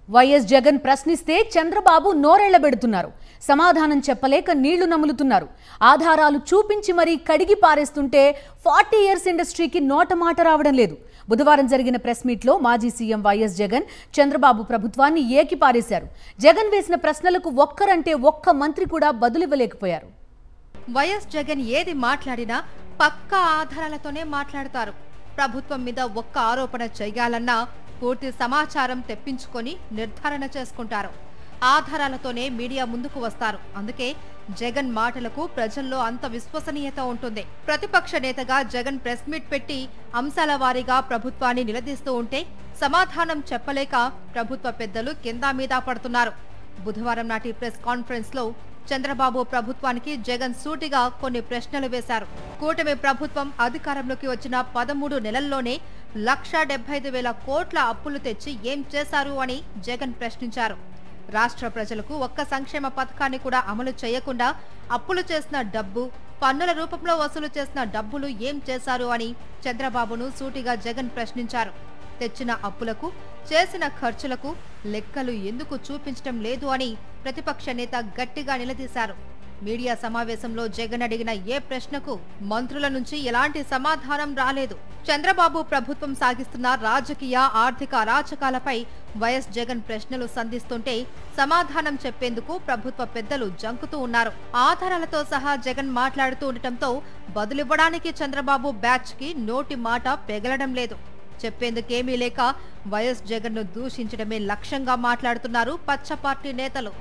YS Jagan ప్రశ్నిస్తే చంద్రబాబు నోరెళ్లబెడుతున్నారు. సమాధానం చెప్పలేక నీళ్లు నములుతున్నారు. ఆధారాలు చూపించి మరీ కడిగి పారేస్తుంటే 40 ఇయర్స్ ఇండస్ట్రీకి నోట మాట రావడం లేదు. బుధవారం జరిగిన ప్రెస్ మీట్లో మాజీ సీఎం వైఎస్ జగన్ చంద్రబాబు ప్రభుత్వాన్ని ఏకిపారేశారు. జగన్ వేసిన ప్రశ్నలకు ఒక్కరంటే ఒక్క మంత్రి కూడా బదులివ్వలేకపోయారు. వైఎస్ జగన్ ఏది మాట్లాడినా పక్కా ఆధారాలతోనే మాట్లాడతారు. ప్రభుత్వం మీద ఒక్క ఆరోపణ చేయాలన్నా పూర్తి సమాచారం తెప్పించుకొని నిర్ధారణ చేసుకుంటారు. ఆధారాలతోనే మీడియా ముందుకు వస్తారు. అందుకే జగన్ మాటలకు ప్రజల్లో అంత విశ్వసనీయత ఉంటుంది. ప్రతిపక్ష నేతగా జగన్ ప్రెస్ మీట్ పెట్టి అంశాల వారీగా ప్రభుత్వాన్ని నిలదీస్తూ ఉంటే సమాధానం చెప్పలేక ప్రభుత్వ పెద్దలు కింద మీద పడుతున్నారు. బుధవారం నాటి ప్రెస్ కాన్ఫరెన్స్ లో చంద్రబాబు ప్రభుత్వానికి జగన్ సూటిగా కొన్ని ప్రశ్నలు వేశారు. కూటమి ప్రభుత్వం అధికారంలోకి వచ్చిన 13 నెలల్లోనే 1,75,000 కోట్ల అప్పులు తెచ్చి ఏం చేశారు అని జగన్ ప్రశ్నించారు. రాష్ట్ర ప్రజలకు ఒక్క సంక్షేమ పథకాన్ని కూడా అమలు చేయకుండా అప్పులు చేసిన డబ్బు, పన్నుల రూపంలో వసూలు చేసిన డబ్బులు ఏం చేశారు అని చంద్రబాబును సూటిగా జగన్ ప్రశ్నించారు. తెచ్చిన అప్పులకు, చేసిన ఖర్చులకు లెక్కలు ఎందుకు చూపించడం లేదు అని ప్రతిపక్ష నేత గట్టిగా నిలదీశారు. మీడియా సమావేశంలో జగన్ అడిగిన ఏ ప్రశ్నకు మంత్రుల నుంచి ఎలాంటి సమాధానం రాలేదు. చంద్రబాబు ప్రభుత్వం సాగిస్తున్న రాజకీయ, ఆర్థిక అరాచకాలపై వైఎస్ జగన్ ప్రశ్నలు సంధిస్తుంటే సమాధానం చెప్పేందుకు ప్రభుత్వ పెద్దలు జంకుతూ ఉన్నారు. ఆధారాలతో సహా జగన్ మాట్లాడుతూ ఉండటంతో బదులివ్వడానికి చంద్రబాబు బ్యాచ్ కి నోటి మాట పెగలడం లేదు. చెప్పేందుకేమీ లేక వైఎస్ జగన్ ను దూషించడమే లక్ష్యంగా మాట్లాడుతున్నారు పచ్చ పార్టీ నేతలు.